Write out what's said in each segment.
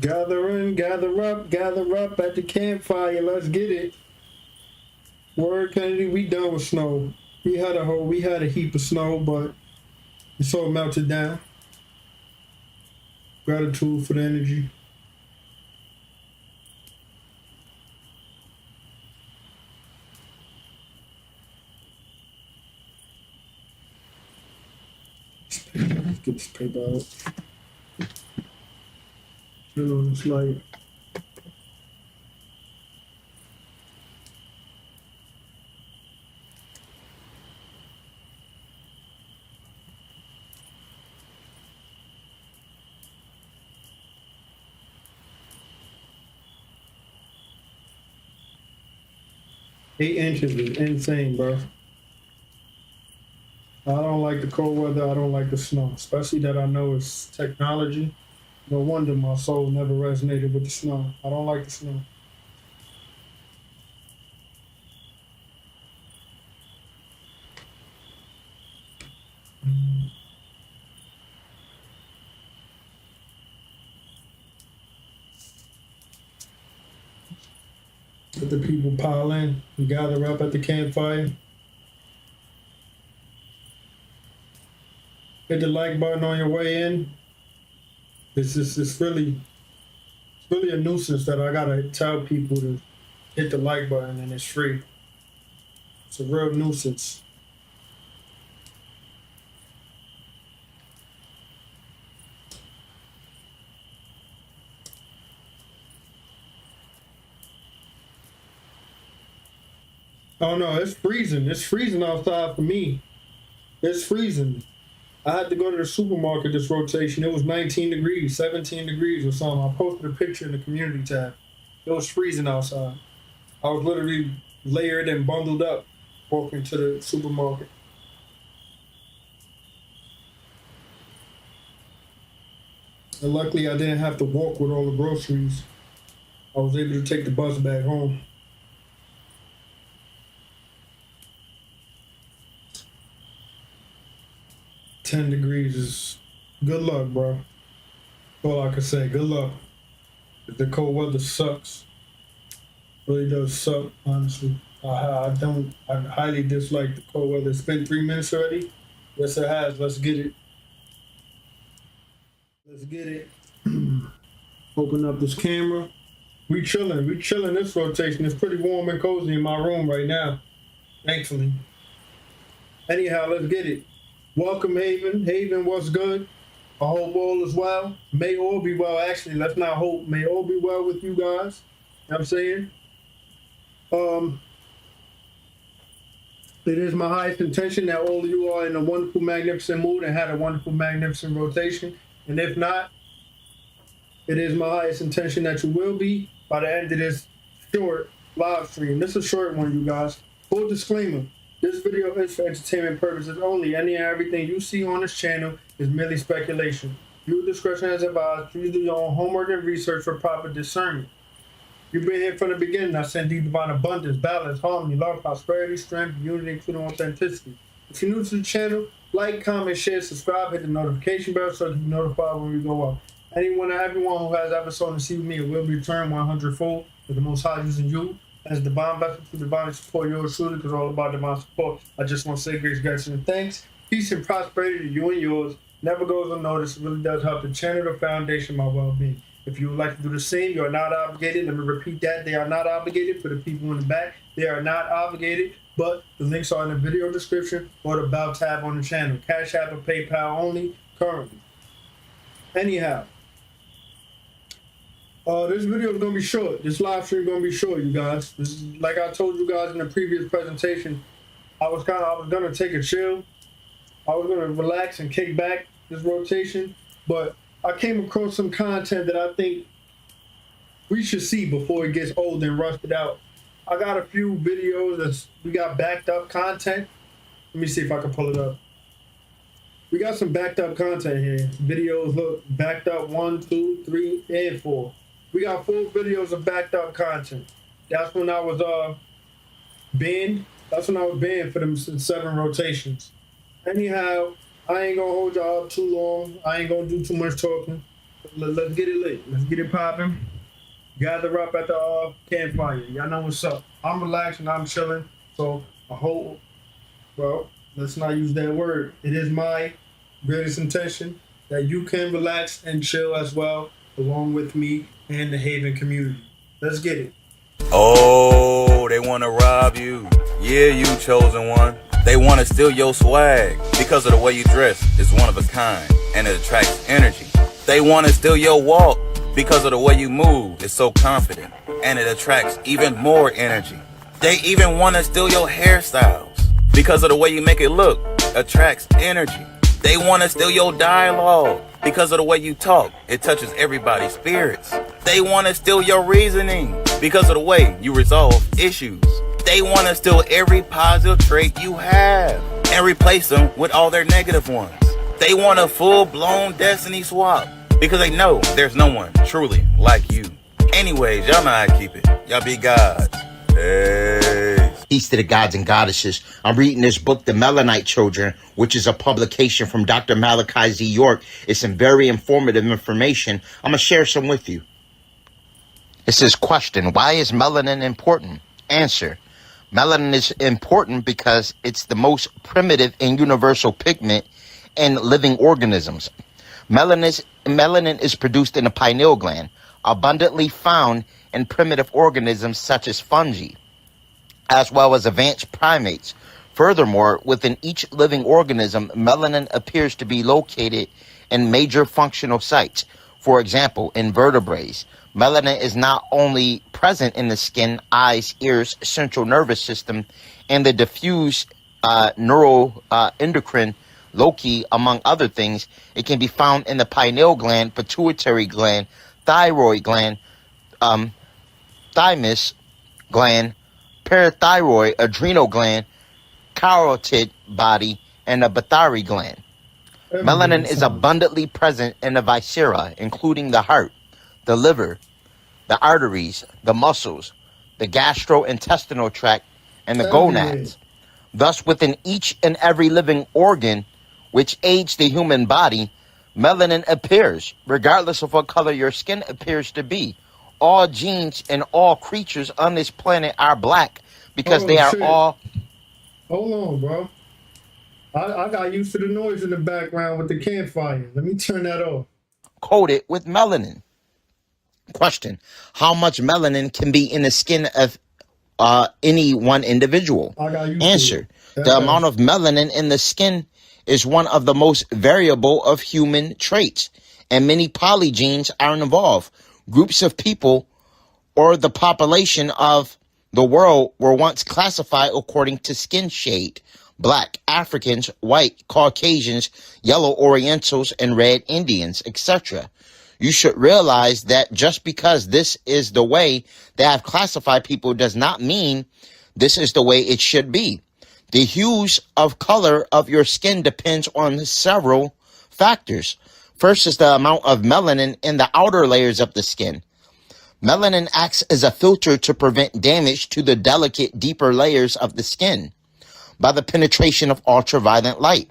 Gather up at the campfire. Let's get it. Word, Kennedy, we done with snow. We had a heap of snow, but it's all melted down. Gratitude for the energy. Let's get this paper out. Turn on this light. Eight inches is insane, bro. I don't like the cold weather. I don't like the snow, especially that I know it's technology. No wonder my soul never resonated with the snow. I don't like the snow. Let the people pile in and gather up at the campfire. Hit the like button on your way in. It's really a nuisance that I gotta tell people to hit the like button and it's free. It's a real nuisance. Oh no, it's freezing. It's freezing outside for me. It's freezing. I had to go to the supermarket this rotation. It was 19 degrees, 17 degrees or something. I posted a picture in the community tab. It was freezing outside. I was literally layered and bundled up walking to the supermarket. And luckily I didn't have to walk with all the groceries. I was able to take the bus back home. $10 degrees is good luck, bro. All I can say, good luck. The cold weather sucks. Really does suck, honestly. I highly dislike the cold weather. It's been 3 minutes already. Yes, it has. Let's get it. Let's get it. Open up this camera. We chilling this rotation. It's pretty warm and cozy in my room right now, thankfully. Anyhow, let's get it. Welcome, Haven. Haven, what's good? I hope all is well. May all be well. Actually, let's not hope. May all be well with you guys. You know what I'm saying? It is my highest intention that all of you are in a wonderful, magnificent mood and had a wonderful, magnificent rotation. And if not, it is my highest intention that you will be by the end of this short live stream. This is a short one, you guys. Full disclaimer. This video is for entertainment purposes only. Any and everything you see on this channel is merely speculation. Your discretion is advised. Please do your own homework and research for proper discernment. You've been here from the beginning. I send you divine abundance, balance, harmony, love, prosperity, strength, unity, including authenticity. If you're new to the channel, like, comment, share, subscribe, hit the notification bell so you can be notified when we go up. Anyone and everyone who has ever sown to see me, it will be returned 100-fold with the Most High using you as divine blessing to divinely support yours truly, because all about divine support. I just want to say grace, gratitude, and thanks. Peace and prosperity to you and yours. Never goes unnoticed. It really does help the channel, the foundation, my well-being. If you would like to do the same, you are not obligated. Let me repeat that. They are not obligated. For the people in the back, they are not obligated, but the links are in the video description or the About tab on the channel. Cash App and PayPal only currently. Anyhow, this video is going to be short. This live stream is going to be short, you guys. This is, like I told you guys in the previous presentation, I was going to take a chill. I was going to relax and kick back this rotation, but I came across some content that I think we should see before it gets old and rusted out. I got a few videos that we got backed up content. Let me see if I can pull it up. We got some backed up content here. Videos look backed up 1, 2, 3, and 4. We got 4 videos of backed up content. That's when I was banned. That's when I was banned for them 7 rotations. Anyhow, I ain't gonna hold y'all up too long. I ain't gonna do too much talking. Let's get it lit. Let's get it popping. Gather up at the campfire. Y'all know what's up. I'm relaxing. I'm chilling. So I hope, well, let's not use that word. It is my greatest intention that you can relax and chill as well, along with me and the Haven community. Let's get it. Oh, they want to rob you. Yeah, you chosen one. They want to steal your swag because of the way you dress. It's one of a kind and it attracts energy. They want to steal your walk because of the way you move. It's so confident and it attracts even more energy. They even want to steal your hairstyles because of the way you make it look. Attracts energy. They want to steal your dialogue because of the way you talk. It touches everybody's spirits. They want to steal your reasoning because of the way you resolve issues. They want to steal every positive trait you have and replace them with all their negative ones. They want a full-blown destiny swap because they know there's no one truly like you. Anyways, y'all know how I keep it. Y'all be gods. Hey. Peace to the gods and goddesses. I'm reading this book, The Melanite Children, which is a publication from Dr. Malachi Z. York. It's some very informative information. I'm going to share some with you. It says, question, why is melanin important? Answer, melanin is important because it's the most primitive and universal pigment in living organisms. Melanin is produced in the pineal gland, abundantly found in primitive organisms such as fungi, as well as advanced primates. Furthermore, within each living organism, melanin appears to be located in major functional sites. For example, in vertebrates, melanin is not only present in the skin, eyes, ears, central nervous system, and the diffuse neuroendocrine loci, among other things. It can be found in the pineal gland, pituitary gland, thyroid gland, thymus gland, parathyroid, adrenal gland, carotid body, and the pituitary gland. Melanin is abundantly present in the viscera, including the heart, the liver, the arteries, the muscles, the gastrointestinal tract, and the gonads. Thus, within each and every living organ which aids the human body, melanin appears, regardless of what color your skin appears to be. All genes and all creatures on this planet are black because they are all... Hold on, bro. I got used to the noise in the background with the campfire. Let me turn that off. Coated with melanin. Question, how much melanin can be in the skin of any one individual? Answer, the amount of melanin in the skin is one of the most variable of human traits, and many polygenes are involved. Groups of people or the population of the world were once classified according to skin shade: black, Africans, white, Caucasians, yellow Orientals, and red Indians, etc. You should realize that just because this is the way they have classified people does not mean this is the way it should be. The hues of color of your skin depends on several factors. First is the amount of melanin in the outer layers of the skin. Melanin acts as a filter to prevent damage to the delicate, deeper layers of the skin by the penetration of ultraviolet light.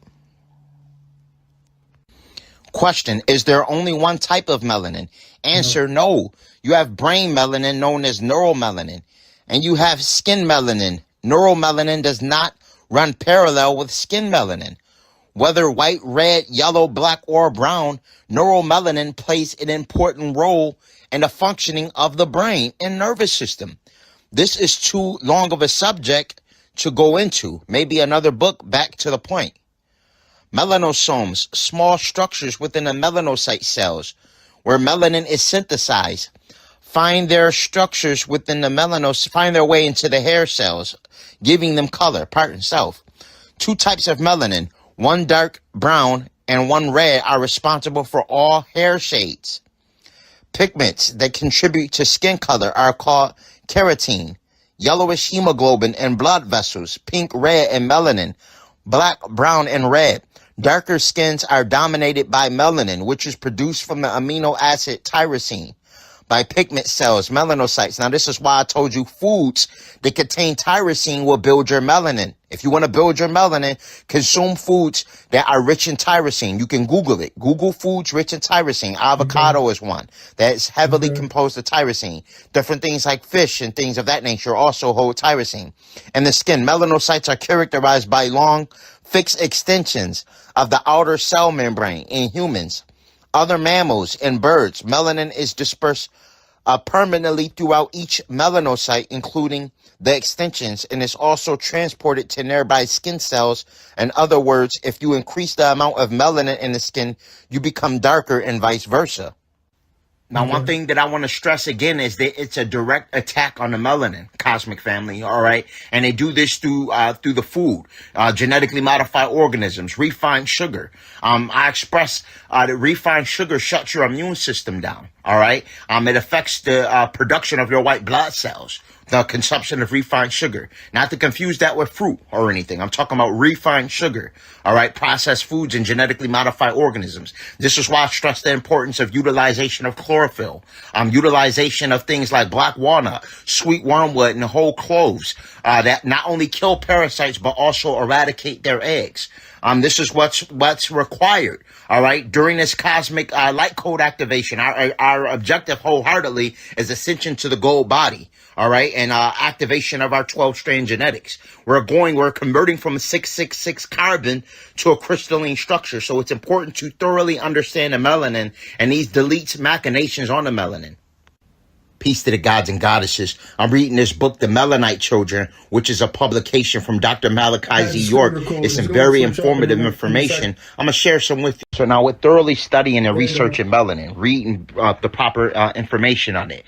Question, is there only one type of melanin? Answer, no. You have brain melanin, known as neuromelanin, and you have skin melanin. Neuromelanin does not run parallel with skin melanin. Whether white, red, yellow, black, or brown, neuromelanin plays an important role in the functioning of the brain and nervous system. This is too long of a subject to go into. Maybe another book. Back to the point. Melanosomes, small structures within the melanocyte cells where melanin is synthesized, find their structures within the find their way into the hair cells, giving them color, part and self. Two types of melanin, one dark brown and one red, are responsible for all hair shades. Pigments that contribute to skin color are called keratin, yellowish hemoglobin and blood vessels, pink, red, and melanin, black, brown, and red. Darker skins are dominated by melanin, which is produced from the amino acid tyrosine. by pigment cells, melanocytes. Now, this is why I told you foods that contain tyrosine will build your melanin. If you want to build your melanin, consume foods that are rich in tyrosine. You can Google it. Google foods rich in tyrosine. Avocado is one that is heavily composed of tyrosine. Different things like fish and things of that nature also hold tyrosine. And the skin, melanocytes are characterized by long, fixed extensions of the outer cell membrane in humans. Other mammals and birds, melanin is dispersed permanently throughout each melanocyte, including the extensions, and is also transported to nearby skin cells. In other words, if you increase the amount of melanin in the skin, you become darker and vice versa. Now, one thing that I want to stress again is that it's a direct attack on the melanin, cosmic family, all right? And they do this through the food, genetically modified organisms, refined sugar. I express that refined sugar shuts your immune system down, all right? It affects the production of your white blood cells, the consumption of refined sugar. Not to confuse that with fruit or anything. I'm talking about refined sugar, all right? Processed foods and genetically modified organisms. This is why I stress the importance of utilization of chlorophyll, utilization of things like black walnut, sweet wormwood, and whole cloves that not only kill parasites but also eradicate their eggs. This is what's required, all right, during this cosmic light code activation. Our objective wholeheartedly is ascension to the gold body, all right, and activation of our 12-strand genetics. We're converting from a 666 carbon to a crystalline structure. So it's important to thoroughly understand the melanin and these deletes machinations on the melanin. Peace to the gods and goddesses. I'm reading this book, The Melanite Children, which is a publication from Dr. Malachi Z. York. It's some very informative information. I'm going to share some with you. So now with thoroughly studying and researching melanin, reading the proper information on it,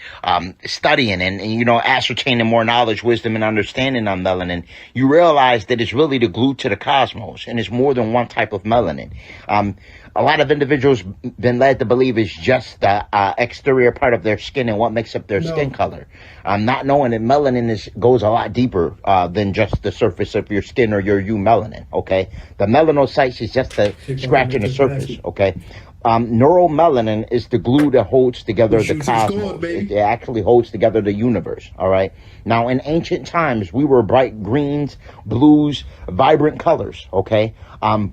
studying and, you know, ascertaining more knowledge, wisdom, and understanding on melanin, you realize that it's really the glue to the cosmos, and it's more than one type of melanin. A lot of individuals been led to believe it's just the exterior part of their skin and what makes up their skin color. Not knowing that melanin goes a lot deeper than just the surface of your skin or your eumelanin, okay? The melanocytes is just the scratching the surface, okay? Neuromelanin is the glue that holds together the cosmos. It actually holds together the universe, all right? Now, in ancient times, we were bright greens, blues, vibrant colors, okay?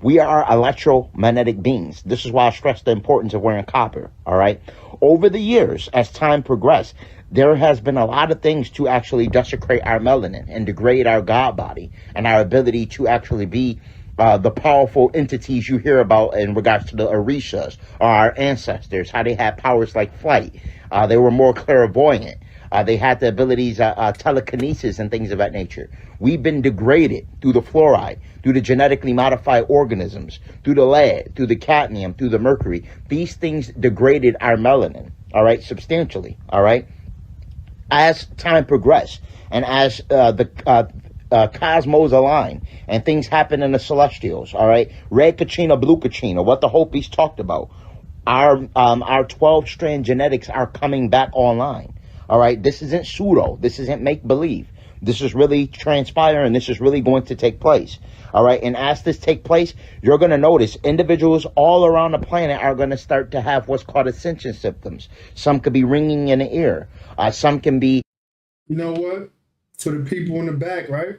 We are electromagnetic beings. This is why I stress the importance of wearing copper, all right? Over the years, as time progressed, there has been a lot of things to actually desecrate our melanin and degrade our God body and our ability to actually be the powerful entities you hear about in regards to the Orishas or our ancestors, how they had powers like flight. They were more clairvoyant. They had the abilities, telekinesis and things of that nature. We've been degraded through the fluoride, through the genetically modified organisms, through the lead, through the cadmium, through the mercury. These things degraded our melanin, all right, substantially, all right? As time progressed and as the cosmos align and things happen in the celestials, all right? Red Kachina, blue Kachina, what the Hopis talked about. Our 12-strand genetics are coming back online. All right, this isn't pseudo. This isn't make-believe. This is really transpiring. This is really going to take place. All right, and as this take place, you're going to notice individuals all around the planet are going to start to have what's called ascension symptoms. Some could be ringing in the ear. Some can be... You know what? For the people in the back, right?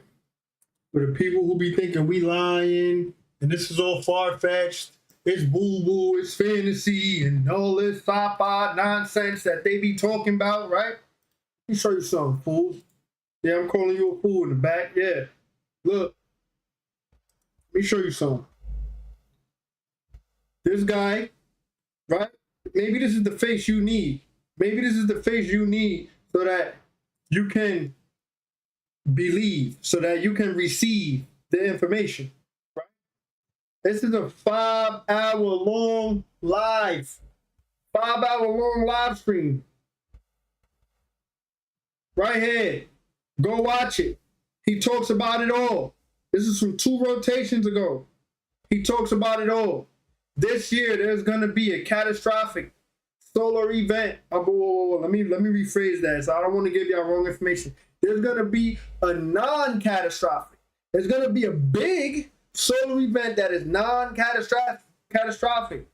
For the people who be thinking we lying and this is all far-fetched, it's boo-boo, it's fantasy, and all this sci-fi nonsense that they be talking about, right? Let me show you something, fool. Yeah, I'm calling you a fool in the back. Yeah. Look. Let me show you something. This guy, right? Maybe this is the face you need. Maybe this is the face you need so that you can believe, so that you can receive the information. This is a 5-hour-long live. 5-hour-long live stream. Right here. Go watch it. He talks about it all. This is from 2 rotations ago. He talks about it all. This year, there's going to be a catastrophic solar event. Whoa. Let me rephrase that. So I don't want to give y'all wrong information. There's going to be a non-catastrophic. There's going to be a big solar event that is non-catastrophic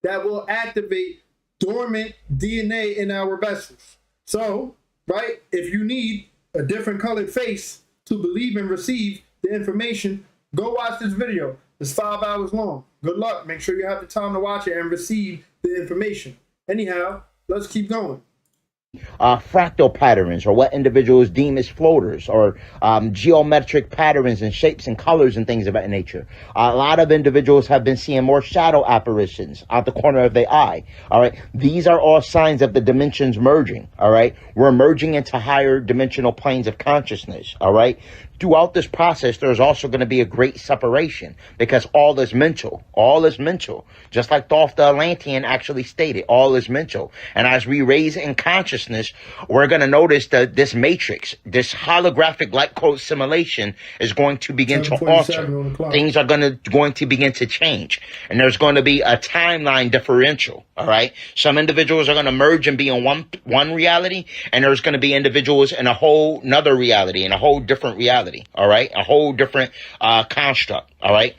that will activate dormant DNA in our vessels. So, right, if you need a different colored face to believe and receive the information, go watch this video. It's 5 hours long. Good luck. Make sure you have the time to watch it and receive the information. Anyhow, let's keep going. Fractal patterns, or what individuals deem as floaters, or geometric patterns and shapes and colors and things of that nature. A lot of individuals have been seeing more shadow apparitions out the corner of their eye. All right, these are all signs of the dimensions merging. All right, we're merging into higher dimensional planes of consciousness. All right. Throughout this process, there's also going to be a great separation, because all is mental. All is mental. Just like Thoth the Atlantean actually stated, all is mental. And as we raise in consciousness, we're going to notice that this matrix, this holographic light code simulation is going to begin to alter. Things are going to begin to change. And there's going to be a timeline differential. All right. Some individuals are going to merge and be in one reality, and there's going to be individuals in a whole nother reality, in a whole different reality. All right, a whole different construct. All right,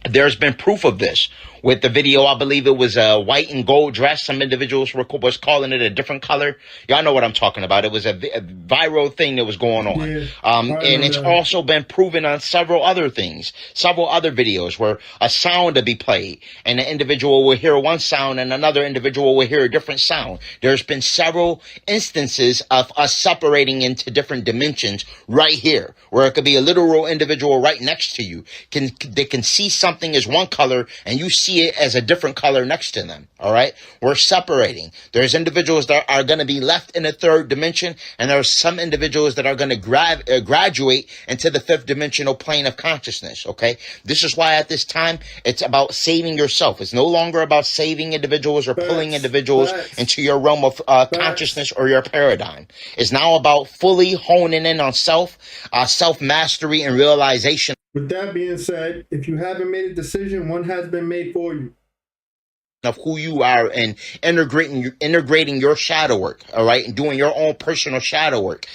there's been proof of this with the video. I believe it was a white and gold dress. Some individuals was calling it a different color. Y'all know what I'm talking about. It was a viral thing that was going on. Yeah, and it's also been proven on several other things, several other videos where a sound to be played and an individual will hear one sound and another individual will hear a different sound. There's been several instances of us separating into different dimensions right here, where it could be a literal individual right next to you. They can see something as one color and you see it as a different color next to them. All right, we're separating. There's individuals that are going to be left in the third dimension, and there's some individuals that are going to graduate into the fifth dimensional plane of consciousness. Okay, this is why at this time it's about saving yourself. It's no longer about saving individuals or pulling individuals into your realm of consciousness or your paradigm. It's now about fully honing in on self mastery and realization. With that being said, if you haven't made a decision, one has been made for you. Of who you are, and integrating your shadow work, all right, and doing your own personal shadow work,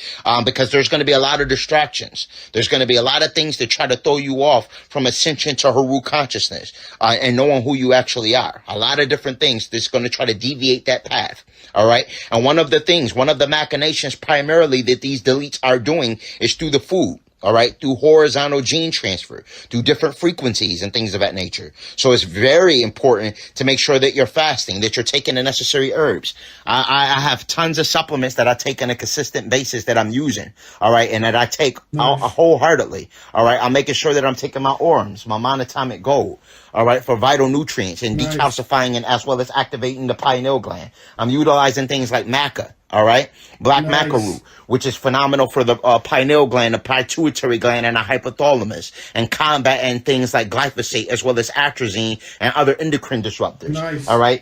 because there's going to be a lot of distractions. There's going to be a lot of things that try to throw you off from ascension to Haru consciousness, and knowing who you actually are. A lot of different things that's going to try to deviate that path, all right. And one of the machinations primarily that these deletes are doing is through the food. All right, through horizontal gene transfer, through different frequencies and things of that nature. So it's very important to make sure that you're fasting, that you're taking the necessary herbs. I have tons of supplements that I take on a consistent basis that I'm using. All right, and that I take wholeheartedly. All right, I'm making sure that I'm taking my orms, my monatomic gold. All right, for vital nutrients and decalcifying and as well as activating the pineal gland. I'm utilizing things like maca. All right, black maca root, which is phenomenal for the pineal gland, the pituitary gland, and the hypothalamus, and combating things like glyphosate as well as atrazine and other endocrine disruptors. All right,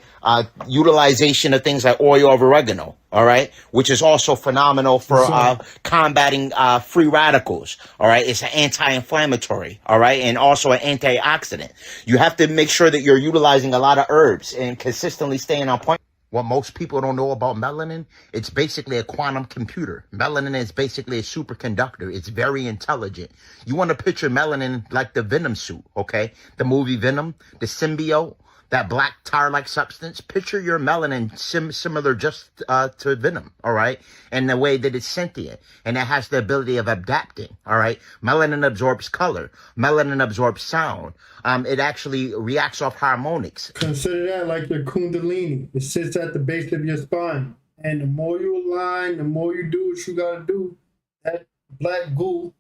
utilization of things like oil of oregano. All right, which is also phenomenal for combating free radicals. All right, it's an anti-inflammatory. All right, and also an antioxidant. You have to make sure that you're utilizing a lot of herbs and consistently staying on point. What most people don't know about melanin, it's basically a quantum computer. Melanin is basically a superconductor. It's very intelligent. You want to picture melanin like the Venom suit, okay? The movie Venom, the symbiote, that black tar-like substance. Picture your melanin similar just to Venom, all right? And the way that it's sentient. And it has the ability of adapting, all right? Melanin absorbs color. Melanin absorbs sound. It actually reacts off harmonics. Consider that like your kundalini. It sits at the base of your spine. And the more you align, the more you do what you got to do, that black goo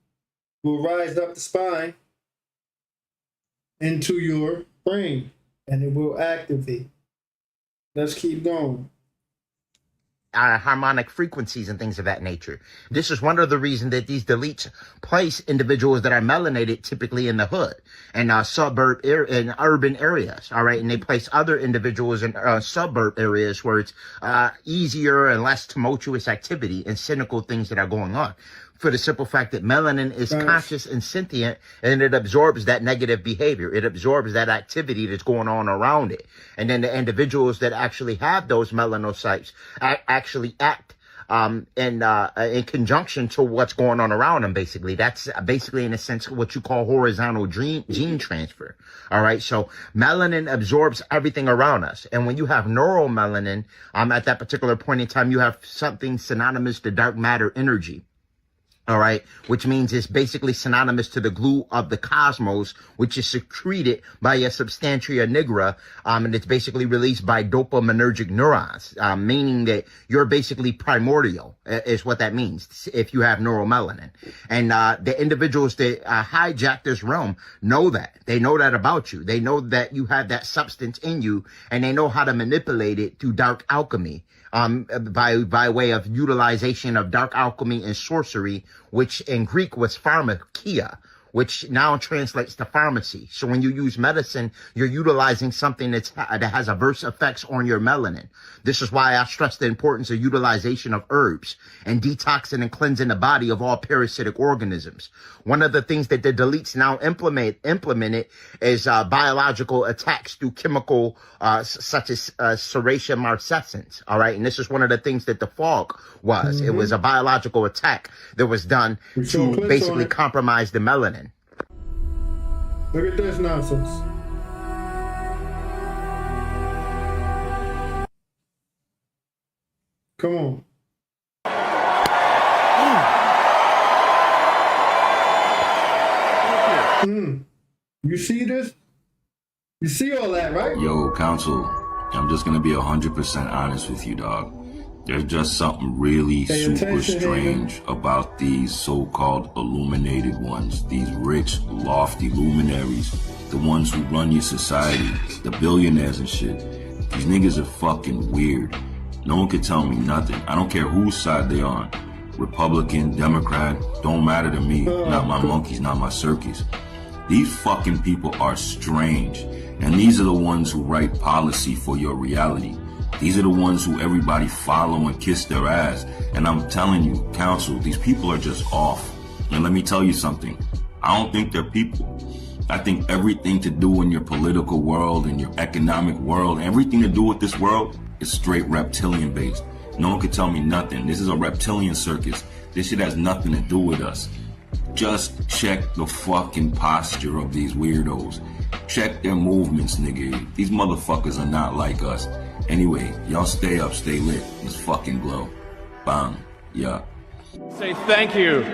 will rise up the spine into your brain. And it will activate. Let's keep going. Harmonic frequencies and things of that nature. This is one of the reasons that these deletes place individuals that are melanated typically in the hood and in urban areas. All right, and they place other individuals in suburb areas where it's easier and less tumultuous activity and cynical things that are going on. For the simple fact that melanin is conscious and sentient, and it absorbs that negative behavior. It absorbs that activity that's going on around it. And then the individuals that actually have those melanocytes actually act in conjunction to what's going on around them. Basically, that's basically in a sense what you call horizontal gene transfer. All right. So melanin absorbs everything around us. And when you have neuromelanin, at that particular point in time, you have something synonymous to dark matter energy. All right, which means it's basically synonymous to the glue of the cosmos, which is secreted by a substantia nigra, and it's basically released by dopaminergic neurons, meaning that you're basically primordial, is what that means, if you have neuromelanin. And the individuals that hijack this realm know that. They know that about you. They know that you have that substance in you, and they know how to manipulate it through dark alchemy. By way of utilization of dark alchemy and sorcery, which in Greek was pharmakia, which now translates to pharmacy. So when you use medicine, you're utilizing something that has adverse effects on your melanin. This is why I stress the importance of utilization of herbs and detoxing and cleansing the body of all parasitic organisms. One of the things that the deletes now implemented is biological attacks through chemical such as serratia marcescens. All right, and this is one of the things that the fog was. It was a biological attack that was done to basically compromise the melanin. Look at this nonsense. Come on. You see this? You see all that, right? Yo, Council, I'm just gonna be 100% honest with you, dog. There's just something really super strange about these so-called illuminated ones, these rich, lofty luminaries, the ones who run your society, the billionaires and shit. These niggas are fucking weird. No one can tell me nothing. I don't care whose side they're on. Republican, Democrat, don't matter to me. Not my monkeys, not my circus. These fucking people are strange. And these are the ones who write policy for your reality. These are the ones who everybody follow and kiss their ass. And I'm telling you, Council, these people are just off. And let me tell you something. I don't think they're people. I think everything to do in your political world and your economic world, everything to do with this world is straight reptilian based. No one can tell me nothing. This is a reptilian circus. This shit has nothing to do with us. Just check the fucking posture of these weirdos. Check their movements, nigga. These motherfuckers are not like us. Anyway, y'all stay up, stay lit. Let's fucking glow. Bang. Yeah. Say thank you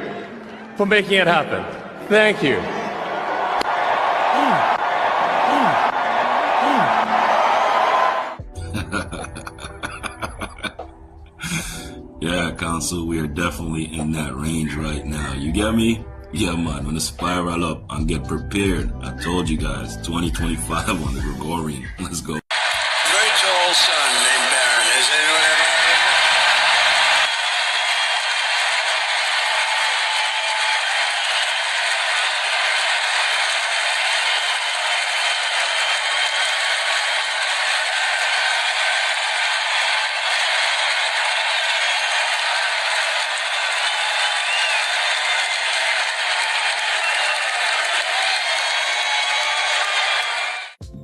for making it happen. Thank you. Yeah, Council, we are definitely in that range right now. You get me? Yeah, man, when the spiral up, I'm get prepared. I told you guys, 2025 on the Gregorian. Let's go. Great old son named Baron. Has anyone ever heard of him?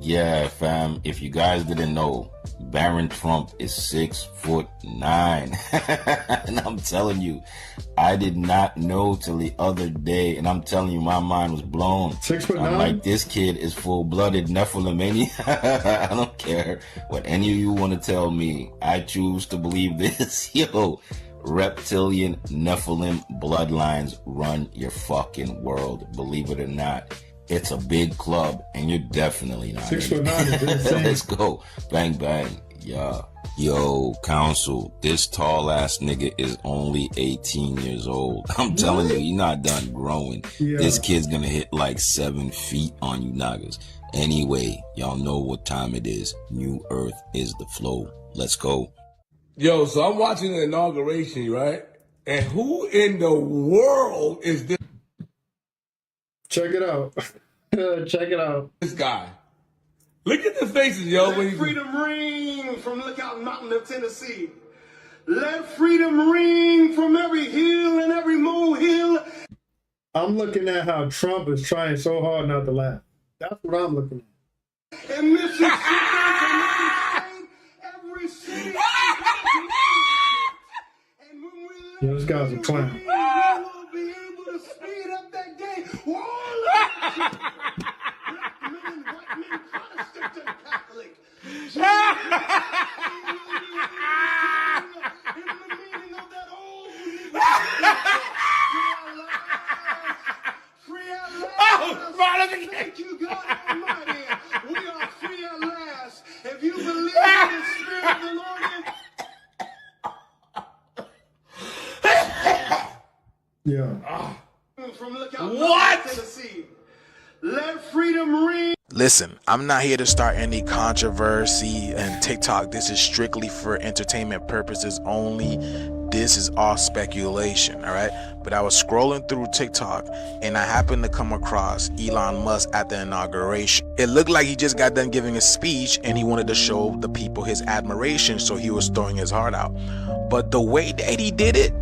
Yeah, fam, if you guys didn't know, Barron Trump is 6'9". And I'm telling you, I did not know till the other day. And I'm telling you, my mind was blown. 6'9"? I'm like, this kid is full-blooded Nephilimania. I don't care what any of you want to tell me. I choose to believe this. Yo, reptilian Nephilim bloodlines run your fucking world. Believe it or not. It's a big club, and you're definitely not. 6'9" is insane. Let's go. Bang, bang. Yeah. Yo, Council, this tall ass nigga is only 18 years old. I'm telling you, you're not done growing. Yeah. This kid's gonna hit like 7 feet on you niggas. Anyway, y'all know what time it is. New Earth is the flow. Let's go. Yo, so I'm watching the inauguration, right? And who in the world is Check it out. Check it out. this guy? Look at the faces, yo. When Let freedom ring from Lookout Mountain of Tennessee. Let freedom ring from every hill and every molehill. I'm looking at how Trump is trying so hard not to laugh. That's what I'm looking at. And Mississippi, every city, and Yo, this guy's a clown. We'll be able to speed up that day. All black men, white men, Protestant and Catholic. In the meaning of that old free at last. Thank you, God Almighty. We are free at last. If you believe in the Spirit of the Lord, Yeah. from Lookout, Tennessee. Let freedom ring. Listen, I'm not here to start any controversy and TikTok. This is strictly for entertainment purposes only. This is all speculation, all right? But I was scrolling through TikTok and I happened to come across Elon Musk at the inauguration. It looked like he just got done giving a speech and he wanted to show the people his admiration, so he was throwing his heart out. But the way that he did it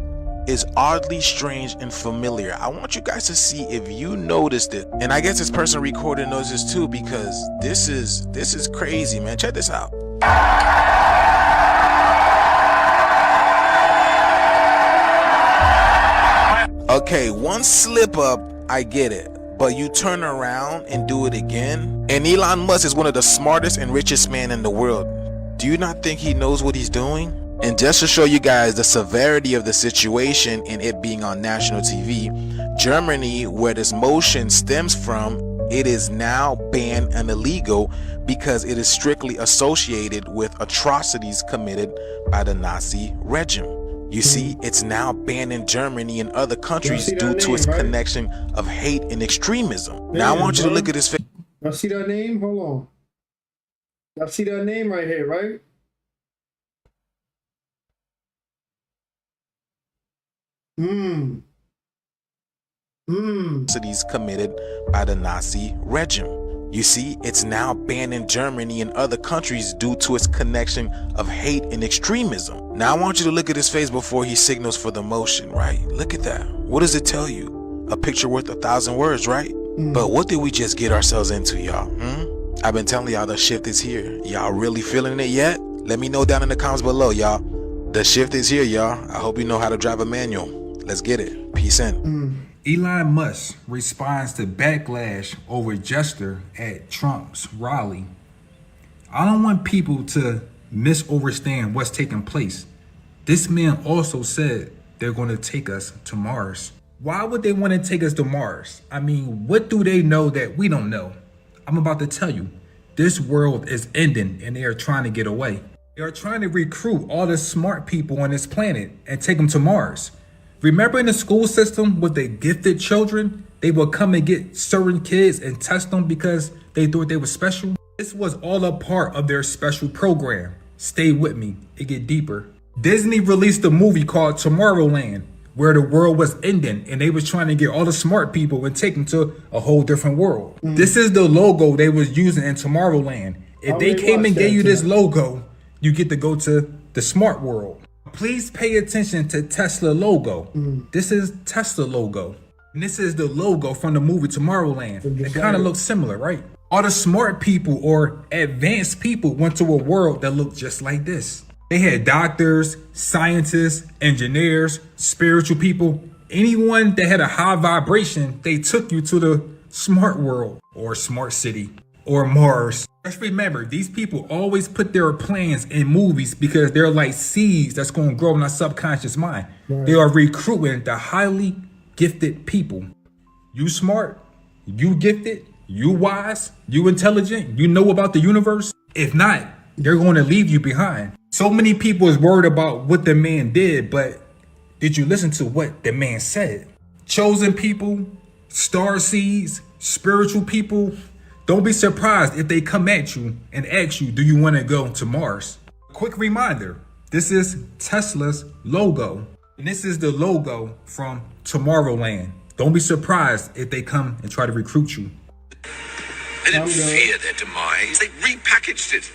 is oddly strange and familiar. I want you guys to see if you noticed it. And I guess this person recording knows this too, because this is crazy, man. Check this out. Okay, one slip up, I get it. But you turn around and do it again? And Elon Musk is one of the smartest and richest men in the world. Do you not think he knows what he's doing? And just to show you guys the severity of the situation and it being on national TV, Germany, where this motion stems from, it is now banned and illegal because it is strictly associated with atrocities committed by the Nazi regime. You see, it's now banned in Germany and other countries due to its connection of hate and extremism. Now I want you to look at this face. Y'all see that name? Hold on. Y'all see that name right here, right? Atrocities committed by the Nazi regime. You see, it's now banned in Germany and other countries due to its connection of hate and extremism. Now I want you to look at his face before he signals for the motion, right? Look at that. What does it tell you? A picture worth 1,000 words, right? But what did we just get ourselves into, y'all? I've been telling y'all the shift is here. Y'all really feeling it yet? Let me know down in the comments below, y'all. The shift is here, y'all. I hope you know how to drive a manual. Let's get it. Peace in. Elon Musk responds to backlash over gesture at Trump's rally. I don't want people to misunderstand what's taking place. This man also said they're going to take us to Mars. Why would they want to take us to Mars? I mean, what do they know that we don't know? I'm about to tell you. This world is ending and they are trying to get away. They are trying to recruit all the smart people on this planet and take them to Mars. Remember in the school system with the gifted children? They would come and get certain kids and test them because they thought they were special. This was all a part of their special program. Stay with me, it get deeper. Disney released a movie called Tomorrowland, where the world was ending and they was trying to get all the smart people and take them to a whole different world. This is the logo they was using in Tomorrowland. If they came and gave you this logo, you get to go to the smart world. Please pay attention to Tesla logo. This is Tesla logo. And this is the logo from the movie Tomorrowland. It kind of looks similar, right? All the smart people or advanced people went to a world that looked just like this. They had doctors, scientists, engineers, spiritual people. Anyone that had a high vibration, they took you to the smart world or smart city or Mars. Just remember, these people always put their plans in movies because they're like seeds that's going to grow in our subconscious mind. They are recruiting the highly gifted people. You smart, you gifted, you wise, you intelligent, you know about the universe. If not, they're going to leave you behind. So many people is worried about what the man did, but did you listen to what the man said? Chosen people, star seeds, spiritual people. Don't be surprised if they come at you and ask you, do you want to go to Mars? Quick reminder, this is Tesla's logo. And this is the logo from Tomorrowland. Don't be surprised if they come and try to recruit you. They didn't fear their demise, they repackaged it.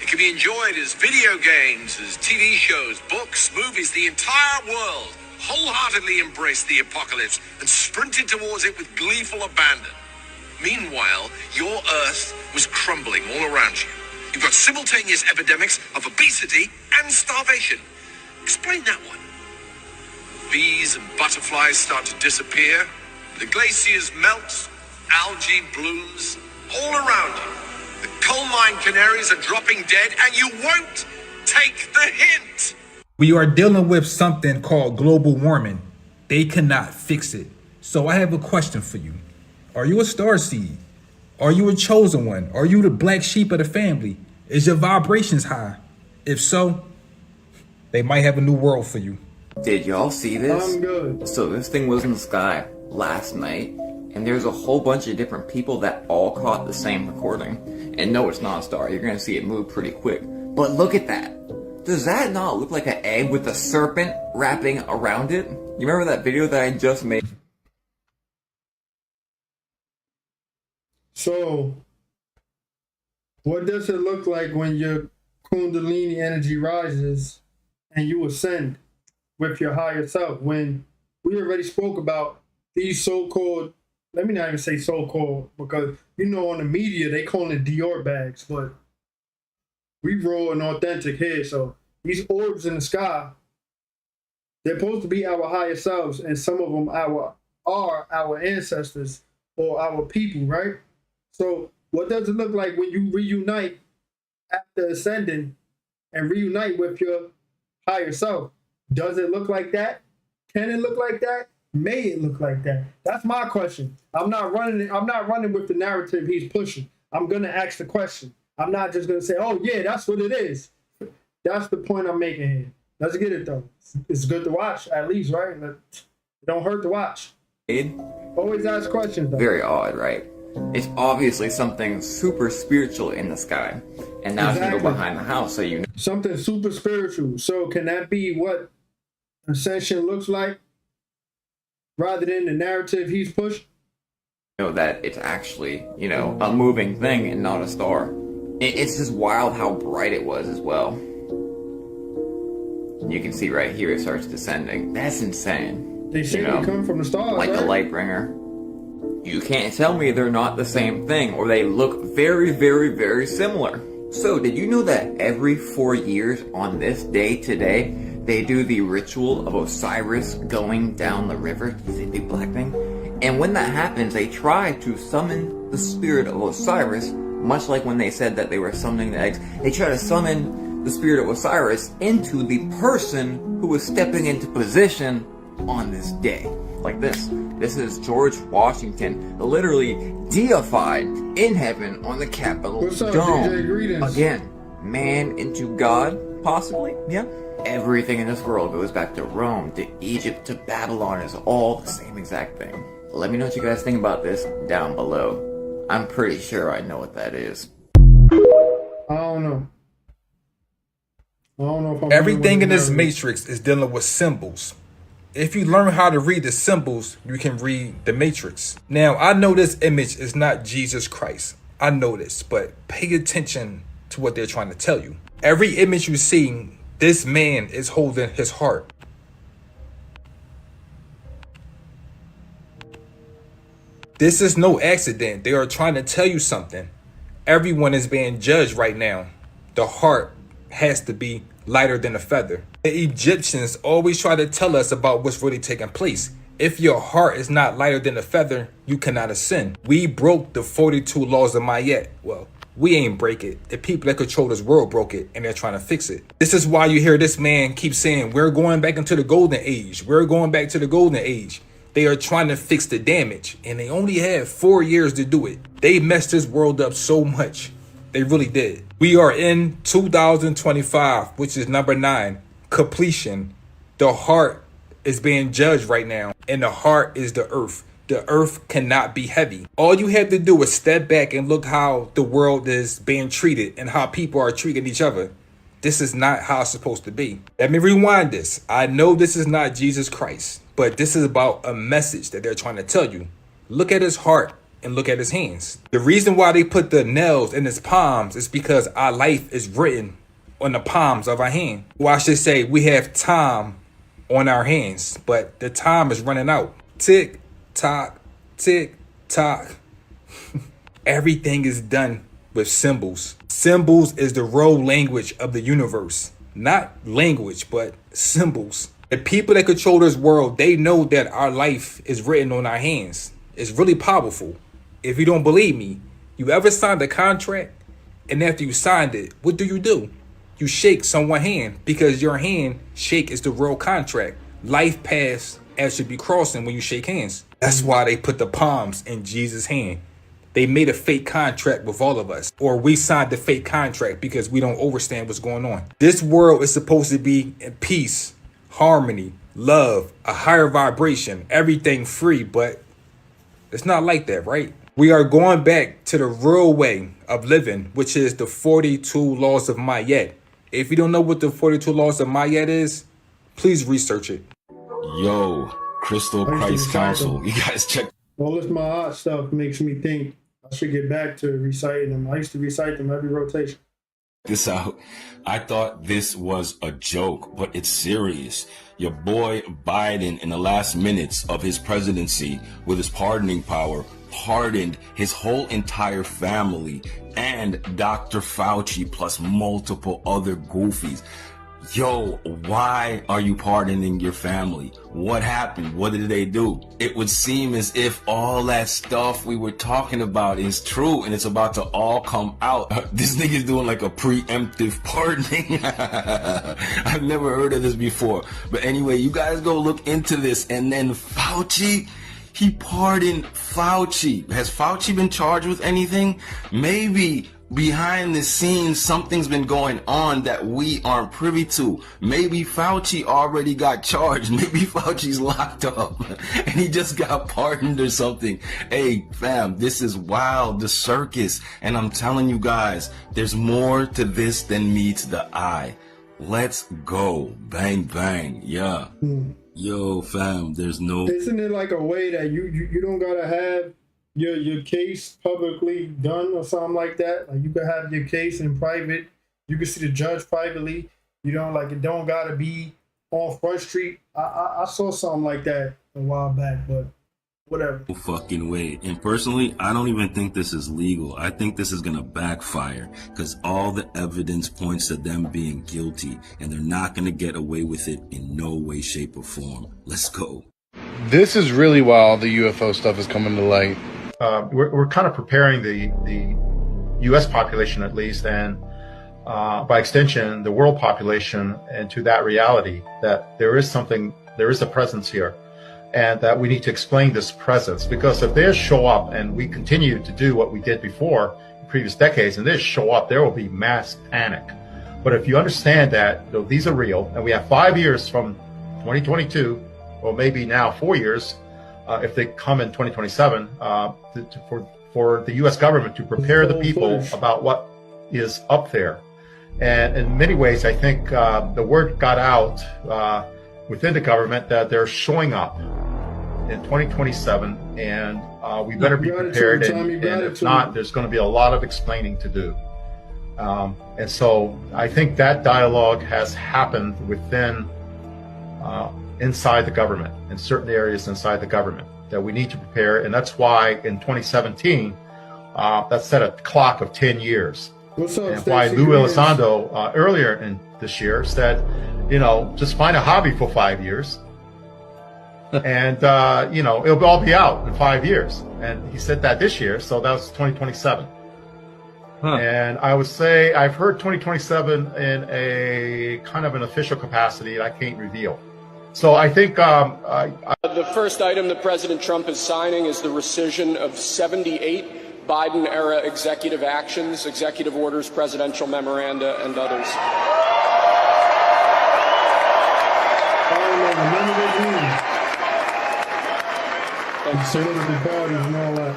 It can be enjoyed as video games, as TV shows, books, movies. The entire world wholeheartedly embraced the apocalypse and sprinted towards it with gleeful abandon. Meanwhile, your Earth was crumbling all around you. You've got simultaneous epidemics of obesity and starvation. Explain that one. butterflies start to disappear, the glaciers melt, algae blooms all around you. The coal mine canaries are dropping dead, and you won't take the hint. We are dealing with something called global warming. They cannot fix it. So I have a question for you. Are you a starseed? Are you a chosen one? Are you the black sheep of the family? Is your vibrations high? If so, they might have a new world for you. Did y'all see this? I'm good. So this thing was in the sky last night, and there's a whole bunch of different people that all caught the same recording. And no, it's not a star. You're gonna see it move pretty quick. But look at that. Does that not look like an egg with a serpent wrapping around it? You remember that video that I just made? So, what does it look like when your Kundalini energy rises and you ascend with your higher self? When we already spoke about these so-called, let me not even say so-called, because you know on the media they call it Dior bags, but we raw and authentic here. So these orbs in the sky, they're supposed to be our higher selves, and some of them are our ancestors or our people, right? So what does it look like when you reunite after ascending and reunite with your higher self? Does it look like that? Can it look like that? May it look like that? That's my question. I'm not running with the narrative he's pushing. I'm gonna ask the question. I'm not just gonna say, oh yeah, that's what it is. That's the point I'm making here. Let's get it though. It's good to watch, at least, right? It don't hurt to watch. Always ask questions though. Very odd, right? It's obviously something super spiritual in the sky. And now it's gonna go behind the house, so you know. Something super spiritual. So can that be what ascension looks like? Rather than the narrative he's pushed? Know that it's actually, you know, a moving thing and not a star. It's just wild how bright it was as well. You can see right here it starts descending. That's insane. They say they come from the stars, like right? the light bringer. You can't tell me they're not the same thing, or they look very, very, very similar. So, did you know that every 4 years on this day today, they do the ritual of Osiris going down the river? You see the big black thing? And when that happens, they try to summon the spirit of Osiris, much like when they said that they were summoning the eggs. They try to summon the spirit of Osiris into the person who was stepping into position on this day. Like this. This is George Washington, literally deified in heaven on the Capitol Dome. DJ Greetings? Again, man into God, possibly? Yeah. Everything in this world goes back to Rome, to Egypt, to Babylon. It's all the same exact thing. Let me know what you guys think about this down below. I'm pretty sure I know what that is. I don't know. I don't know if I'm Everything in this matrix is dealing with symbols. If you learn how to read the symbols, you can read the matrix. Now, I know this image is not Jesus Christ. I know this, but pay attention to what they're trying to tell you. Every image you see, this man is holding his heart. This is no accident. They are trying to tell you something. Everyone is being judged right now. The heart has to be lighter than a feather. The Egyptians always try to tell us about what's really taking place. If your heart is not lighter than a feather, you cannot ascend. We broke the 42 laws of Mayet. Well, we ain't break it. The people that control this world broke it, and they're trying to fix it. This is why you hear this man keep saying, we're going back into the golden age. We're going back to the golden age. They are trying to fix the damage, and they only have 4 years to do it. They messed this world up so much. They really did. We are in 2025, which is number 9, completion. The heart is being judged right now, and the heart is the earth. The earth cannot be heavy. All you have to do is step back and look how the world is being treated and how people are treating each other. This is not how it's supposed to be. Let me rewind this. I know this is not Jesus Christ, but this is about a message that they're trying to tell you. Look at his heart and look at his hands. The reason why they put the nails in his palms is because our life is written on the palms of our hand. Well, I should say we have time on our hands, but the time is running out. Tick, tock, tick, tock. Everything is done with symbols. Symbols is the raw language of the universe. Not language, but symbols. The people that control this world, they know that our life is written on our hands. It's really powerful. If you don't believe me, you ever signed a contract, and after you signed it, what do? You shake someone's hand, because your hand shake is the real contract. Life paths as should be crossing when you shake hands. That's why they put the palms in Jesus' hand. They made a fake contract with all of us, or we signed the fake contract because we don't understand what's going on. This world is supposed to be in peace, harmony, love, a higher vibration, everything free, but it's not like that, right? We are going back to the real way of living, which is the 42 laws of Mayet. If you don't know what the 42 laws of Mayet is, please research it. Yo, Crystal Christ Council. You guys check. All this Mahat stuff makes me think I should get back to reciting them. I used to recite them every rotation. This out. I thought this was a joke, but it's serious. Your boy Biden, in the last minutes of his presidency, with his pardoning power, pardoned his whole entire family and Dr. Fauci plus multiple other goofies. Yo, why are you pardoning your family? What happened? What did they do? It would seem as if all that stuff we were talking about is true and it's about to all come out. This nigga's doing like a preemptive pardoning. I've never heard of this before. But anyway, you guys go look into this. And then Fauci, he pardoned Fauci. Has Fauci been charged with anything? Maybe behind the scenes, something's been going on that we aren't privy to. Maybe Fauci already got charged. Maybe Fauci's locked up and he just got pardoned or something. Hey, fam, this is wild, the circus. And I'm telling you guys, there's more to this than meets the eye. Let's go. Bang, bang. Yeah. Yo, fam, there's no... Isn't it like a way that you don't gotta have your case publicly done or something like that? Like you could have your case in private. You can see the judge privately. You know, like it don't gotta be on Front Street. I saw something like that a while back, but whatever. No fucking way. And personally, I don't even think this is legal. I think this is gonna backfire because all the evidence points to them being guilty and they're not gonna get away with it in no way, shape, or form. Let's go. This is really why all the UFO stuff is coming to light. We're kind of preparing the U.S. population, at least, and by extension, the world population, into that reality that there is a presence here, and that we need to explain this presence. Because if they show up and we continue to do what we did before in previous decades, and they show up, there will be mass panic. But if you understand that these are real, and we have 5 years from 2022, or maybe now 4 years, if they come in 2027, for the U.S. government to prepare the people about what is up there. And in many ways, I think the word got out within the government that they're showing up in 2027, and we better be prepared. And if not, there's going to be a lot of explaining to do. And so I think that dialogue has happened within inside the government, in certain areas inside the government, that we need to prepare. And that's why in 2017, that set a clock of 10 years. What's up, and why Lou Elizondo earlier in this year said, just find a hobby for 5 years. And, it'll all be out in 5 years. And he said that this year, so that was 2027. And I would say I've heard 2027 in a kind of an official capacity that I can't reveal. So I think the first item that President Trump is signing is the rescission of 78 Biden-era executive actions, executive orders, presidential memoranda, and others. Political parties and all that.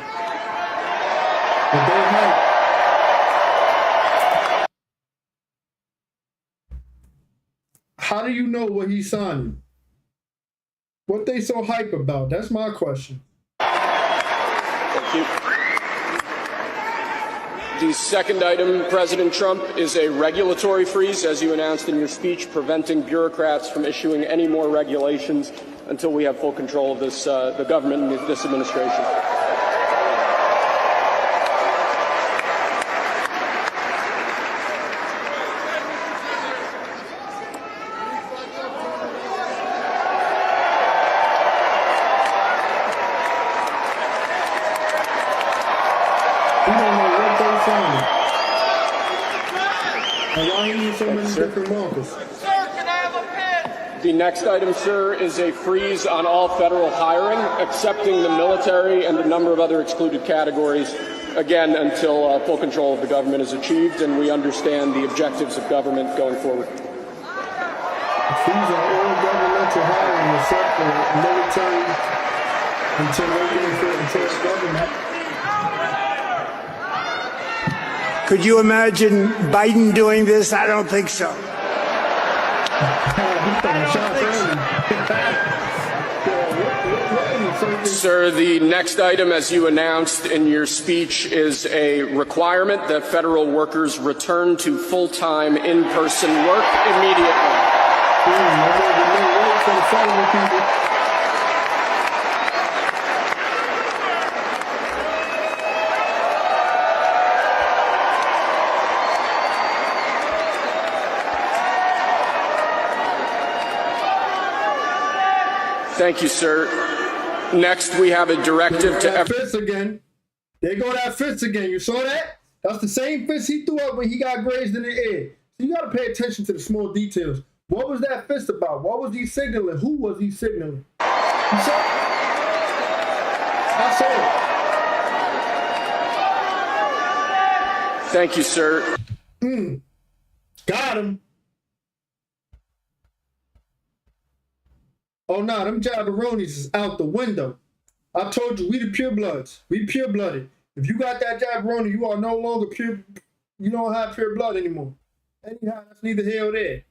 But they have. How do you know what he's signing? What they so hype about? That's my question. Thank you. The second item, President Trump, is a regulatory freeze, as you announced in your speech, preventing bureaucrats from issuing any more regulations until we have full control of this, the government and this administration. so many different markers? The next item, sir, is a freeze on all federal hiring, excepting the military and a number of other excluded categories, again, until full control of the government is achieved and we understand the objectives of government going forward. Freeze on all governmental hiring except for military until they get full control of government. Could you imagine Biden doing this? I don't think so. Sir, the next item, as you announced in your speech, is a requirement that federal workers return to full-time in-person work immediately. Thank you, sir. Next, we have a directive to fist again. There go that fist again. You saw that? That's the same fist he threw up when he got grazed in the ear. So you got to pay attention to the small details. What was that fist about? What was he signaling? Who was he signaling? You saw it? I saw it. Thank you, sir. Got him. Oh, nah, them jabronis is out the window. I told you, we the purebloods. We pure-blooded. If you got that jabroni, you are no longer pure. You don't have pure blood anymore. Anyhow, that's neither here nor there.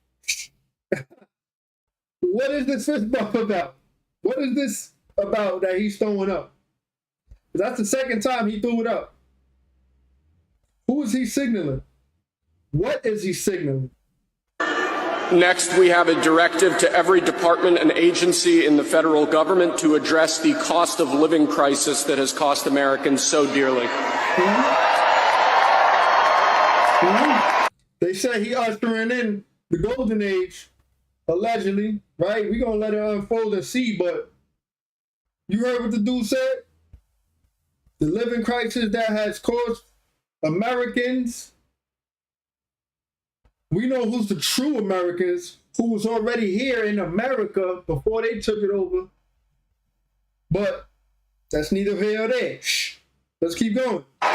What is this fist bump about? What is this about that he's throwing up? That's the second time he threw it up. Who is he signaling? What is he signaling? Next, we have a directive to every department and agency in the federal government to address the cost of living crisis that has cost Americans so dearly. They say he ushering in the golden age, allegedly, right? We're going to let it unfold and see, but you heard what the dude said? The living crisis that has caused Americans. We know who's the true Americans, who was already here in America before they took it over. But that's neither here nor there. Shh. Let's keep going. I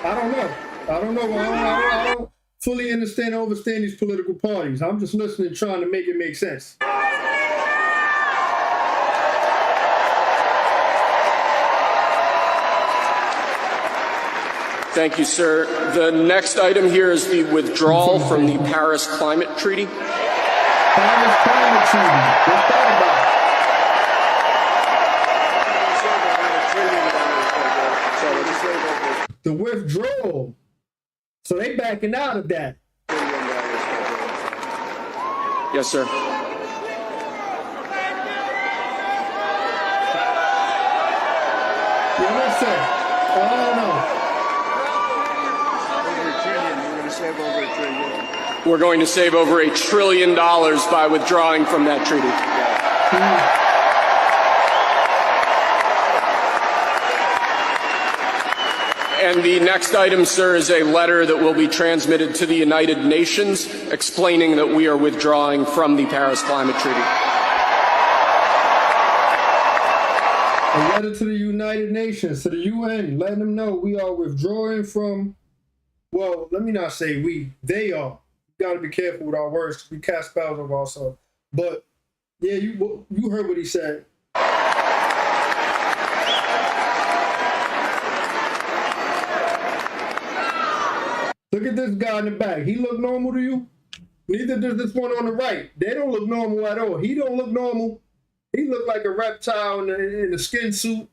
don't know. I don't fully understand or overstand these political parties. I'm just listening, trying to make it make sense. Thank you, sir. The next item here is the withdrawal from the Paris Climate Treaty. Paris Climate Treaty. What's that about? The withdrawal. So they backing out of that. Yes, sir. Yeah, what's that? I don't know. We're going to save over $1 trillion by withdrawing from that treaty. And the next item, sir, is a letter that will be transmitted to the United Nations explaining that we are withdrawing from the Paris Climate Treaty. A letter to the United Nations, to the UN, letting them know we are withdrawing from, well, let me not say we, they are. We got to be careful with our words. We cast spells over ourselves. But, yeah, you heard what he said. Look at this guy in the back. He look normal to you? Neither does this one on the right. They don't look normal at all. He don't look normal. He look like a reptile in a skin suit.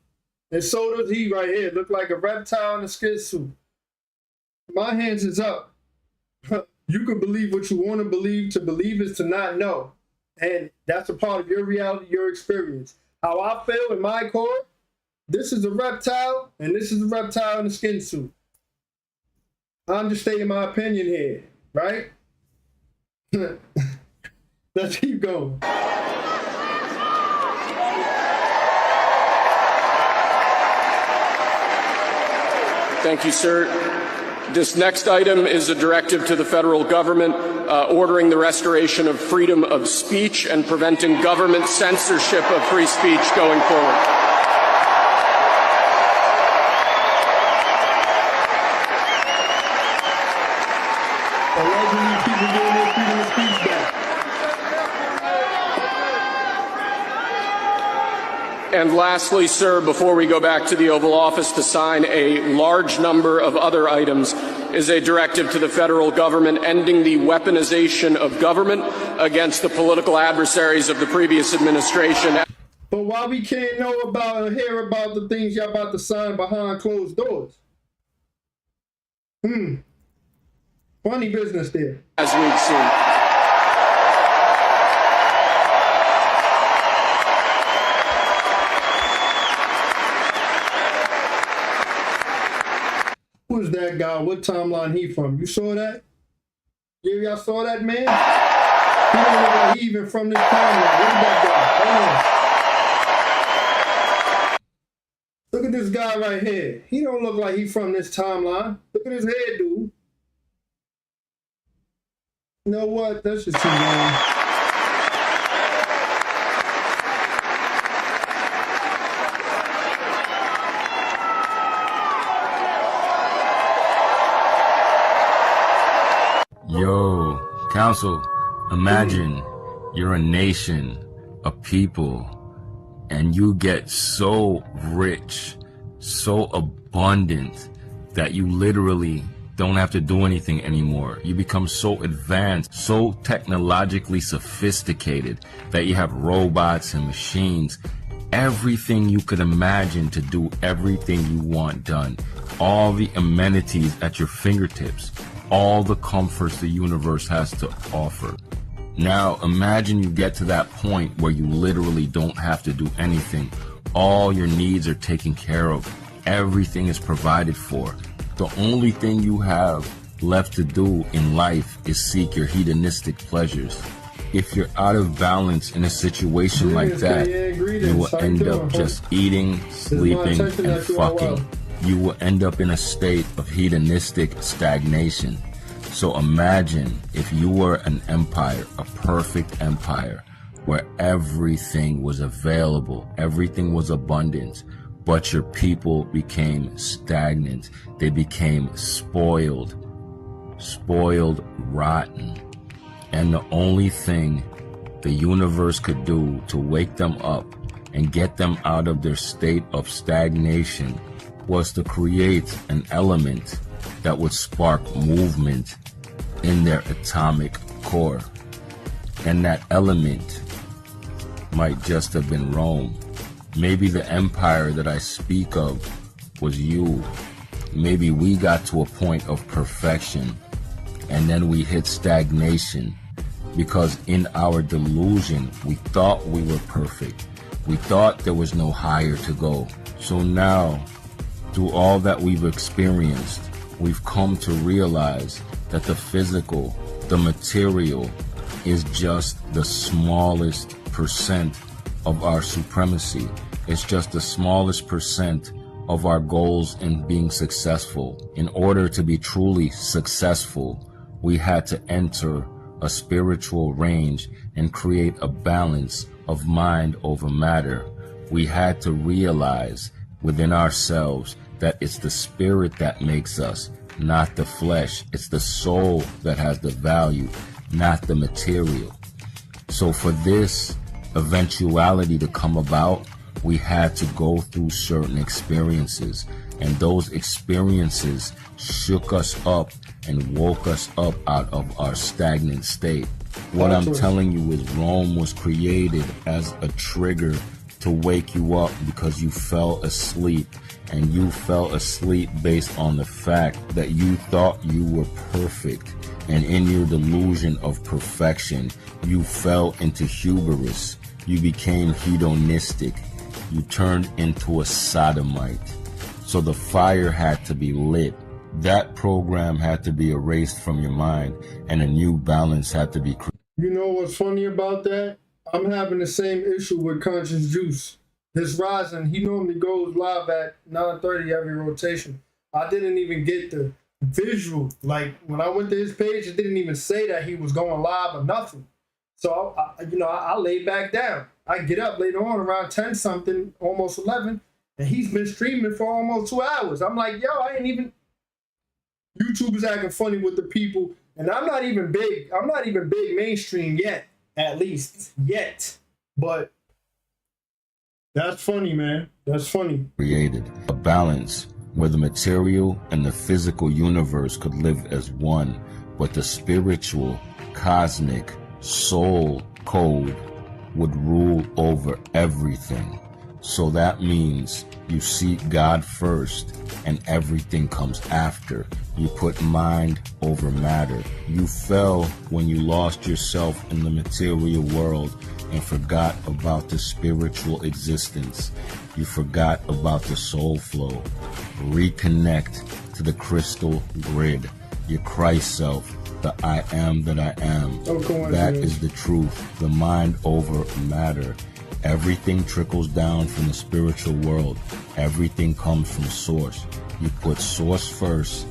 And so does he right here. Look like a reptile in a skin suit. My hands is up. You can believe what you want to believe. To believe is to not know. And that's a part of your reality, your experience. How I feel in my core, this is a reptile, and this is a reptile in a skin suit. I'm just stating my opinion here, right? Let's keep going. Thank you, sir. This next item is a directive to the federal government ordering the restoration of freedom of speech and preventing government censorship of free speech going forward. Allegedly, people getting their freedom of speech back. And lastly, sir, before we go back to the Oval Office to sign a large number of other items, is a directive to the federal government ending the weaponization of government against the political adversaries of the previous administration. But why we can't know about or hear about the things y'all about to sign behind closed doors? Funny business there. As we've seen. Who's that guy? What timeline he from? You saw that? Yeah, y'all saw that man? He don't look like he even from this timeline. Look at that guy. Look at this guy right here. He don't look like he from this timeline. Look at his head, dude. You know what? That's just too long. Yo, Council, imagine you're a nation, a people, and you get so rich, so abundant that you literally don't have to do anything anymore. You become so advanced, so technologically sophisticated that you have robots and machines, everything you could imagine to do everything you want done, all the amenities at your fingertips, all the comforts the universe has to offer. Now imagine you get to that point where you literally don't have to do anything. All your needs are taken care of. Everything is provided for. The only thing you have left to do in life is seek your hedonistic pleasures. If you're out of balance in a situation like that, you will end up just eating, sleeping, and fucking. You will end up in a state of hedonistic stagnation. So imagine if you were an empire, a perfect empire, where everything was available, everything was abundant, but your people became stagnant. They became spoiled, rotten. And the only thing the universe could do to wake them up and get them out of their state of stagnation was to create an element that would spark movement in their atomic core. And that element might just have been Rome. Maybe the empire that I speak of was you. Maybe we got to a point of perfection and then we hit stagnation because in our delusion, we thought we were perfect. We thought there was no higher to go. So now, through all that we've experienced, we've come to realize that the physical, the material, is just the smallest percent of our supremacy. It's just the smallest percent of our goals in being successful. In order to be truly successful, we had to enter a spiritual range and create a balance of mind over matter. We had to realize within ourselves that it's the spirit that makes us, not the flesh. It's the soul that has the value, not the material. So for this eventuality to come about, we had to go through certain experiences, and those experiences shook us up and woke us up out of our stagnant state. What I'm telling you is Rome was created as a trigger to wake you up because you fell asleep, and you fell asleep based on the fact that you thought you were perfect, and in your delusion of perfection, you fell into hubris. You became hedonistic. You turned into a sodomite. So the fire had to be lit. That program had to be erased from your mind, and a new balance had to be created. You know what's funny about that? I'm having the same issue with Conscious Juice. His rising, he normally goes live at 9:30 every rotation. I didn't even get the visual. Like when I went to his page, it didn't even say that he was going live or nothing. So I laid back down. I get up later on around 10 something, almost 11, and he's been streaming for almost 2 hours. I'm like, yo, I ain't even. YouTube is acting funny with the people, and I'm not even big. I'm not even big mainstream yet, at least yet. But that's funny, man. That's funny. Created a balance where the material and the physical universe could live as one, but the spiritual, cosmic, soul code would rule over everything. So that means you seek God first and everything comes after. You put mind over matter. You fell when you lost yourself in the material world and forgot about the spiritual existence. You forgot about the soul flow. Reconnect to the crystal grid, your Christ self, the I am that I am. That is the truth, the mind over matter. Everything trickles down from the spiritual world. Everything comes from source. You put source first,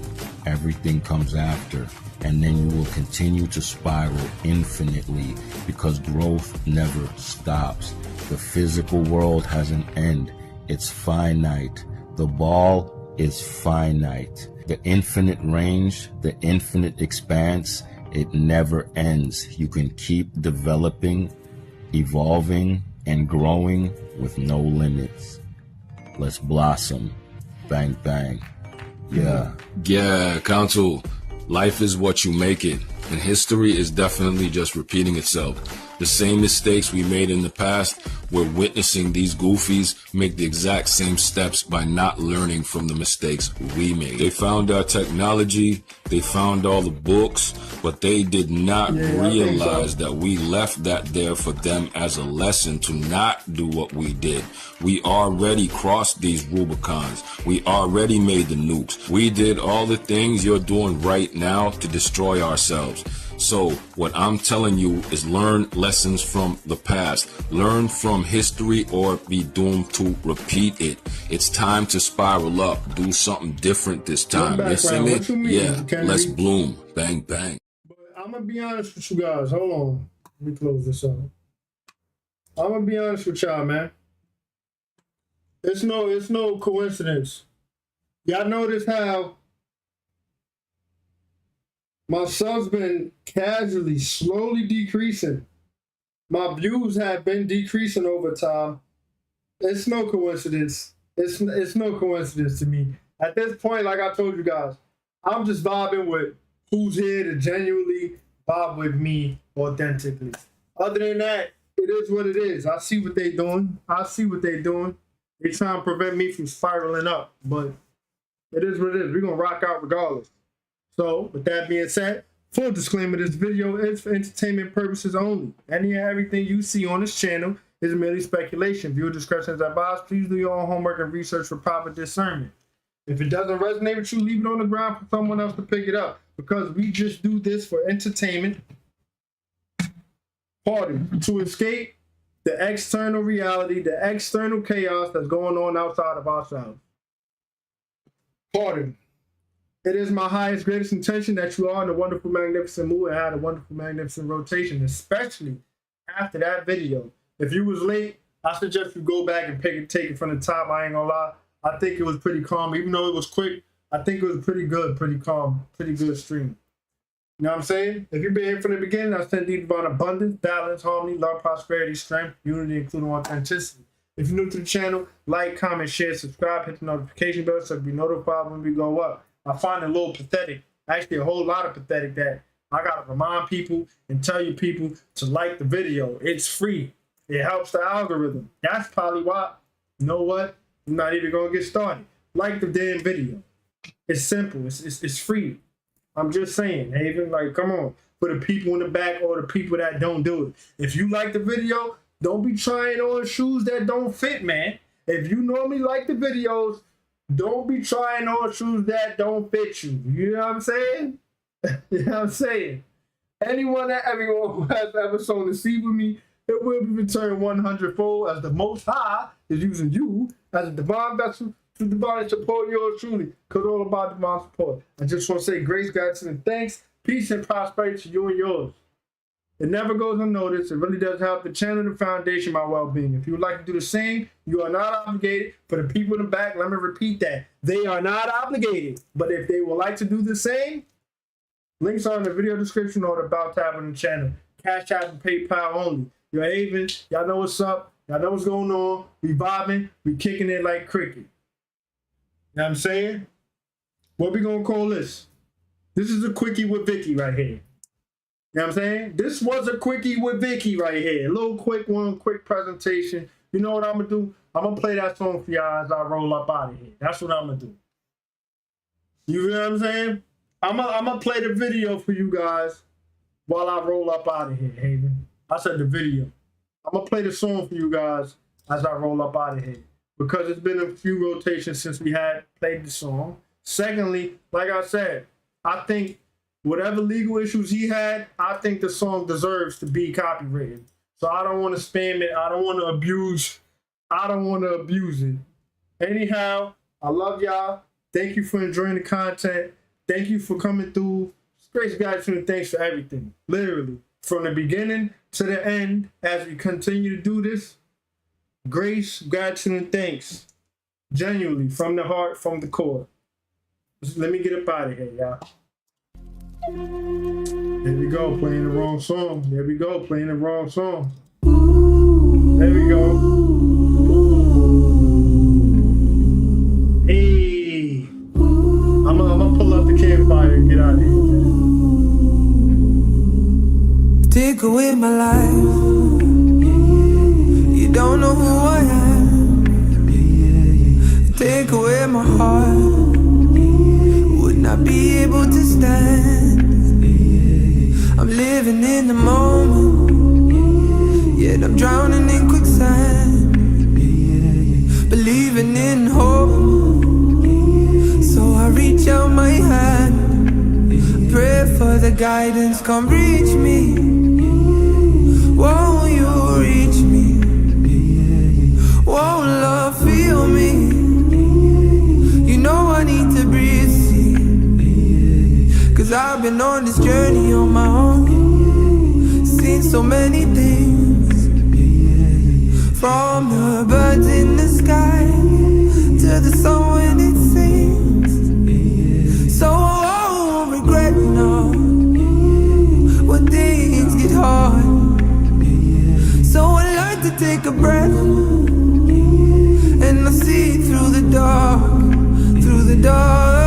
everything comes after. And then you will continue to spiral infinitely because growth never stops. The physical world has an end. It's finite. The ball is finite. The infinite range, the infinite expanse, it never ends. You can keep developing, evolving, and growing with no limits. Let's blossom. Bang, bang. Yeah. Yeah, Council. Life is what you make it, and history is definitely just repeating itself. The same mistakes we made in the past, we're witnessing these goofies make the exact same steps by not learning from the mistakes we made. They found our technology, they found all the books, but they did not realize that we left that there for them as a lesson to not do what we did. We already crossed these Rubicons. We already made the nukes. We did all the things you're doing right now to destroy ourselves. So what I'm telling you is learn lessons from the past. Learn from history or be doomed to repeat it. It's time to spiral up. Do something different this time. You see me? Yeah, let's bloom. Bang, bang. But I'm going to be honest with you guys. Hold on. Let me close this up. I'm going to be honest with y'all, man. It's no coincidence. Y'all notice how my sub's been casually, slowly decreasing. My views have been decreasing over time. It's no coincidence. It's no coincidence to me. At this point, like I told you guys, I'm just vibing with who's here to genuinely vibe with me authentically. Other than that, it is what it is. I see what they're doing. They trying to prevent me from spiraling up, but it is what it is. We're going to rock out regardless. So, with that being said, full disclaimer, this video is for entertainment purposes only. Any and everything you see on this channel is merely speculation. Viewer discretion is advised. Please do your own homework and research for proper discernment. If it doesn't resonate with you, leave it on the ground for someone else to pick it up. Because we just do this for entertainment. To escape the external reality, the external chaos that's going on outside of ourselves. Pardon. It is my highest, greatest intention that you are in a wonderful, magnificent mood and had a wonderful, magnificent rotation, especially after that video. If you was late, I suggest you go back and take it from the top. I ain't gonna lie. I think it was pretty calm. Even though it was quick, I think it was pretty good, pretty calm, pretty good stream. You know what I'm saying? If you've been here from the beginning, I send you about abundance, balance, harmony, love, prosperity, strength, unity, including authenticity. If you're new to the channel, like, comment, share, subscribe, hit the notification bell so you'll be notified when we go up. I find it a little pathetic, actually a whole lot of pathetic, that I gotta remind people and tell you people to like the video. It's free. It helps the algorithm. That's probably why. You know what? I'm not even gonna get started. Like the damn video. It's simple. It's free. I'm just saying, Haven. Like, come on. For the people in the back or the people that don't do it. If you like the video, don't be trying on shoes that don't fit, man. If you normally like the videos, don't be trying on shoes that don't fit you. You know what I'm saying? You know what I'm saying? Anyone that everyone who has ever sown a seed with me, it will be returned 100-fold as the Most High is using you as a divine vessel to divine support yours truly, because all about divine support. I just want to say grace, gratitude, and thanks, peace, and prosperity to you and yours. It never goes unnoticed. It really does help the channel, the foundation, my well-being. If you would like to do the same, you are not obligated. For the people in the back, let me repeat that. They are not obligated. But if they would like to do the same, links are in the video description or the About tab on the channel. Cash App and PayPal only. Yo, Haven, y'all know what's up. Y'all know what's going on. We vibing. We kicking it like cricket. You know what I'm saying? What we gonna call this? This is a quickie with Vicky right here. You know what I'm saying? This was a quickie with Vicky right here. A little quick one, quick presentation. You know what I'm going to do? I'm going to play that song for y'all as I roll up out of here. That's what I'm going to do. You know what I'm saying? I'm going to play the video for you guys while I roll up out of here, Haven. I said the video. I'm going to play the song for you guys as I roll up out of here. Because it's been a few rotations since we had played the song. Secondly, like I said, I think whatever legal issues he had, I think the song deserves to be copyrighted. So I don't want to spam it. I don't want to abuse it. Anyhow, I love y'all. Thank you for enjoying the content. Thank you for coming through. Grace, gratitude, and thanks for everything. Literally, from the beginning to the end, as we continue to do this, grace, gratitude, and thanks. Genuinely, from the heart, from the core. Let me get up out of here, y'all. There we go, playing the wrong song. There we go, playing the wrong song. There we go. Hey, I'm gonna pull up the campfire and get out of here. Take away my life. You don't know who I am. Take away my heart. Would not be able to stand. I'm living in the moment, yet I'm drowning in quicksand. Believing in hope, so I reach out my hand. Pray for the guidance, come reach me. Won't you reach me? Won't love feel me? You know I need to breathe. Cause I've been on this journey on my own, seen so many things, from the birds in the sky to the sun when it sings. So I won't regret now when things get hard. So I learn to take a breath, and I see through the dark, through the dark.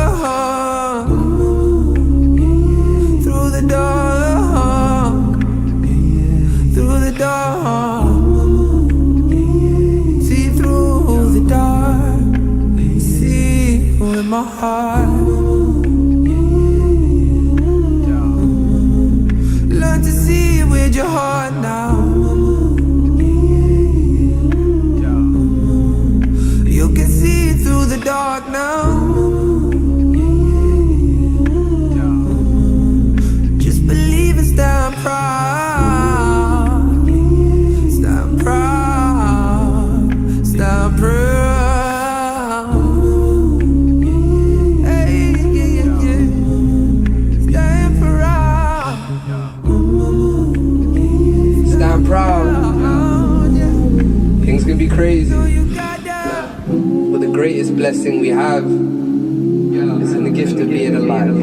Through the dark, see through the dark, see with my heart. Learn to see with your heart now. You can see through the dark now. Stand proud, stand proud, stand proud. Hey, yeah, yeah. Stand proud, stand proud. Things can be crazy, but the greatest blessing we have is in the gift of being alive.